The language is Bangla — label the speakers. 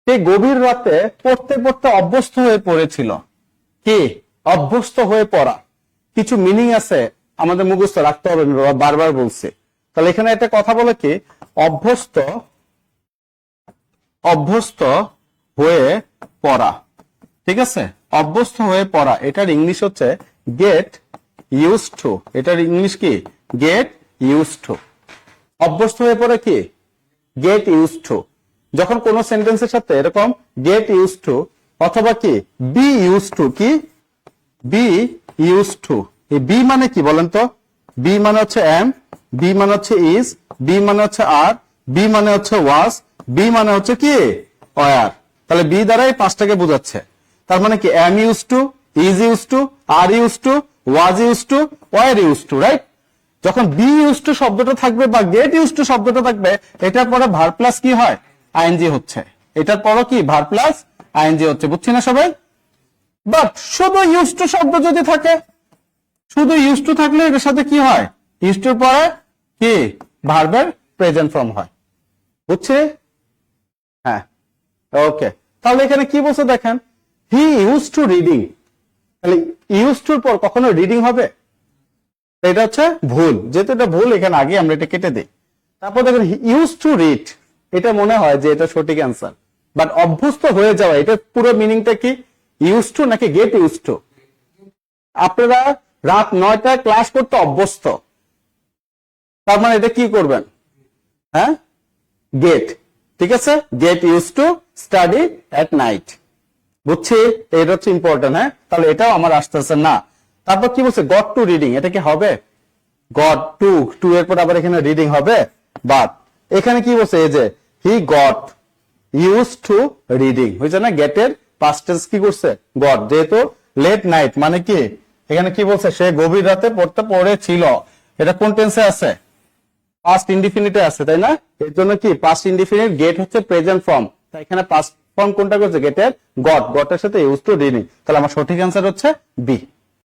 Speaker 1: সে গভীর রাতে পড়তে পড়তে অভ্যস্ত হয়ে পড়েছিল। কি অভ্যস্ত হয়ে পড়া? কিছু মিনিং আছে, আমাদের মুখস্থ রাখতে হবে, বারবার বলছে। তাহলে এখানে একটা কথা বলে কি, অভ্যস্ত অভ্যস্ত হয়ে পড়া। ঠিক আছে, অভ্যস্ত হয়ে পড়া, এটার ইংলিশ হচ্ছে গেট ইউজ টু। এটার ইংলিশ কি? Get used to. অভ্যস্ত হয়ে পড়ে কি? Get used to. যখন কোন সেন্টেন্সের সাথে এরকম গেট ইউজ টু অথবা কি বি ইউজ টু, কি বি ইউজ টু, এই বি মানে কি বলেন তো? বি মানে হচ্ছে এম, বি মানে হচ্ছে ইজ, বি মানে হচ্ছে আর, বি মানে হচ্ছে ওয়াজ, বি মানে হচ্ছে কি ওয়ার। তাহলে বি দ্বারাই পাঁচটাকে বোঝাচ্ছে। তার মানে কি am used to, is used to, are used to, was used to, were used to, right? যখন বি ইউজ টু শব্দটা থাকবে বা গেট ইউজ টু শব্দটা থাকবে, এটার পরে ভার প্লাস কি হয়? আইএনজি হচ্ছে। এটার পরও কি ভার প্লাস আইএনজি হচ্ছে। বুঝছি না সবাই? বাট শুধু ইউজ টু শব্দ যদি থাকে, শুধু ইউজ টু থাকলে এটার সাথে কি হয়? ইউজ টুর পরে কি ভার্বের প্রেজেন্ট ফর্ম হয়। বুঝছে? হ্যাঁ, ওকে। তাহলে এখানে কি বলছে দেখেন, হি ইউজ টু রিডিং। তাহলে ইউজ টুর পর কখনো রিডিং হবে? এটা হচ্ছে ভুল, যেহেতু এটা ভুল এখানে আগে আমরা এটা কেটে দিই। তারপর দেখেন ইউজ টু রিড, এটা মনে হয় যে এটা সঠিক অ্যান্সার, বাট অভ্যস্ত হয়ে যাওয়া, এটা পুরো মিনিংটা কি? ইউজ টু নাকি গেট ইউজ টু? আপনারা রাত 9টায় ক্লাস করতে অভ্যস্ত, তার মানে এটা কি করবেন? হ্যাঁ, গেট। ঠিক আছে, get used to study at night. বুঝছি? এটা হচ্ছে ইম্পর্টেন্ট। হ্যাঁ, তাহলে এটাও আমার আসতেছে না। তারপর কি বলছে? গট টু রিডিং, এটা কি হবে? গট টু, টু এর পর আবার এখানে রিডিং হবে? বাট এখানে কি বলছে? এই যে he got use to reading, হয়েছে না? গেটের পাস্ট টেন্স কি করছে? গট। যেহেতু লেট নাইট মানে কি, এখানে কি বলছে? সে গভীর রাতে পড়তে পড়েছিল। এটা কোন টেন্সে আছে? পাস্ট ইনডিফিনিটে আছে, তাই না? এর জন্য কি পাস্ট ইনডিফিনিট, গেট হচ্ছে প্রেজেন্ট ফর্ম। তাই এখানে পাস্ট ফর্ম কোনটা করছে? গেটের গট, গটের সাথে ইউজ টু রিডিং। তাহলে আমার সঠিক অ্যান্সার হচ্ছে বি।